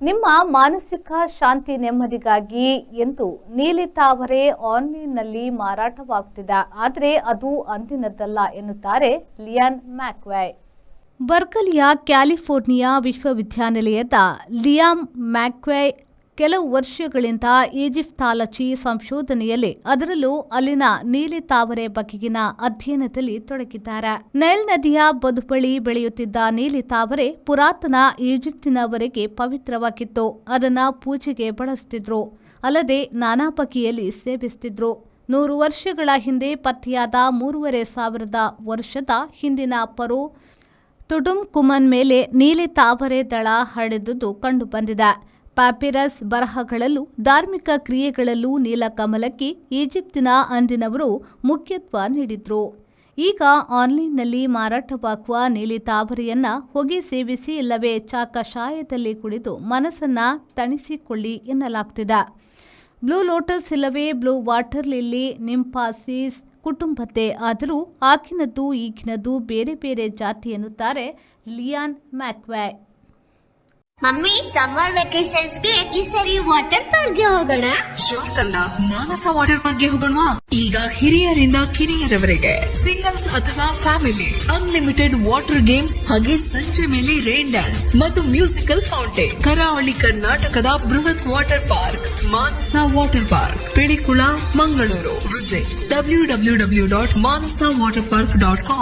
ನಿಮ್ಮ ಮಾನಸಿಕ ಶಾಂತಿ ನೆಮ್ಮದಿಗಾಗಿ ಎಂದು ನೀಲಿ ತಾವರೆ ಆನ್ಲೈನ್ನಲ್ಲಿ ಮಾರಾಟವಾಗುತ್ತಿದೆ. ಆದರೆ ಅದು ಅಂದಿನದ್ದಲ್ಲ ಎನ್ನುತ್ತಾರೆ ಲಿಯಾನ್ ಮ್ಯಾಕ್ವೇ. ಬರ್ಕಲಿಯ ಕ್ಯಾಲಿಫೋರ್ನಿಯಾ ವಿಶ್ವವಿದ್ಯಾನಿಲಯದ ಲಿಯಾಮ್ ಮ್ಯಾಕ್ವೇ ಕೆಲವು ವರ್ಷಗಳಿಂದ ಈಜಿಪ್ಟಾಲಜಿ ಸಂಶೋಧನೆಯಲ್ಲಿ, ಅದರಲ್ಲೂ ಅಲ್ಲಿನ ನೀಲಿ ತಾವರೆ ಬಗೆಗಿನ ಅಧ್ಯಯನದಲ್ಲಿ ತೊಡಗಿದ್ದಾರೆ. ನೈಲ್ ನದಿಯ ಬದುಬಳಿ ಬೆಳೆಯುತ್ತಿದ್ದ ನೀಲಿ ತಾವರೆ ಪುರಾತನ ಈಜಿಪ್ಟಿನವರೆಗೆ ಪವಿತ್ರವಾಗಿತ್ತು. ಅದನ್ನ ಪೂಜೆಗೆ ಬಳಸುತ್ತಿದ್ರು, ಅಲ್ಲದೆ ನಾನಾ ಬಗೆಯಲ್ಲಿ ಸೇವಿಸುತ್ತಿದ್ರು. 100 ವರ್ಷಗಳ ಹಿಂದೆ ಪತ್ತೆಯಾದ 3500 ವರ್ಷದ ಹಿಂದಿನ ಪರೋ ತುಡುಂಕುಮನ್ ಮೇಲೆ ನೀಲಿ ತಾವರೆ ದಳ ಹರಡಿದ್ದುದು ಕಂಡುಬಂದಿದೆ. ಪ್ಯಾಪಿರಸ್ ಬರಹಗಳಲ್ಲೂ ಧಾರ್ಮಿಕ ಕ್ರಿಯೆಗಳಲ್ಲೂ ನೀಲಕಮಲಕ್ಕೆ ಈಜಿಪ್ತಿನ ಅಂದಿನವರು ಮುಖ್ಯತ್ವ ನೀಡಿದ್ರು. ಈಗ ಆನ್ಲೈನ್ನಲ್ಲಿ ಮಾರಾಟವಾಗುವ ನೀಲಿ ತಾವರೆಯನ್ನ ಹೊಗೆ ಸೇವಿಸಿ ಇಲ್ಲವೇ ಚಾ ಕಷಾಯದಲ್ಲಿ ಕುಡಿದು ಮನಸ್ಸನ್ನ ತಣಿಸಿಕೊಳ್ಳಿ ಎನ್ನಲಾಗುತ್ತಿದೆ. ಬ್ಲೂ ಲೋಟಸ್ ಇಲ್ಲವೇ ಬ್ಲೂ ವಾಟರ್ ಲಿಲ್ಲಿ ನಿಂಫಾಸಿಸ್ ಕುಟುಂಬದ್ದೇ, ಆದರೂ ಆಗಿನದ್ದು ಈಗಿನದ್ದು ಬೇರೆ ಬೇರೆ ಜಾತಿ ಎನ್ನುತ್ತಾರೆ ಲಿಯಾನ್ ಮ್ಯಾಕ್ವೇ. ಮಮ್ಮಿ, ಸಮ್ಮರ್ ವೆಕೇಶನ್ಸ್ ಗೆ ಈ ಸರಿ ವಾಟರ್ ಪಾರ್ಕ್ ಗೆ ಹೋಗೋಣ. ಶೋರ್ ಕಲ್ಲ, ಮಾನಸ ವಾಟರ್ ಪಾರ್ಕ್ ಗೆ ಹೋಗೋಣ. ಈಗ ಹಿರಿಯರಿಂದ ಕಿರಿಯರವರೆಗೆ ಸಿಂಗಲ್ಸ್ ಅಥವಾ ಫ್ಯಾಮಿಲಿ ಅನ್ಲಿಮಿಟೆಡ್ ವಾಟರ್ ಗೇಮ್ಸ್, ಹಾಗೆ ಸಂಜೆ ಮೇಲೆ ರೈನ್ ಡ್ಯಾನ್ಸ್ ಮತ್ತು ಮ್ಯೂಸಿಕಲ್ ಫೌಂಟೇನ್. ಕರಾವಳಿ ಕರ್ನಾಟಕದ ಬೃಹತ್ water park Manasa water park, Pilikula, Mangaluru. Visit www.manasawaterpark.com.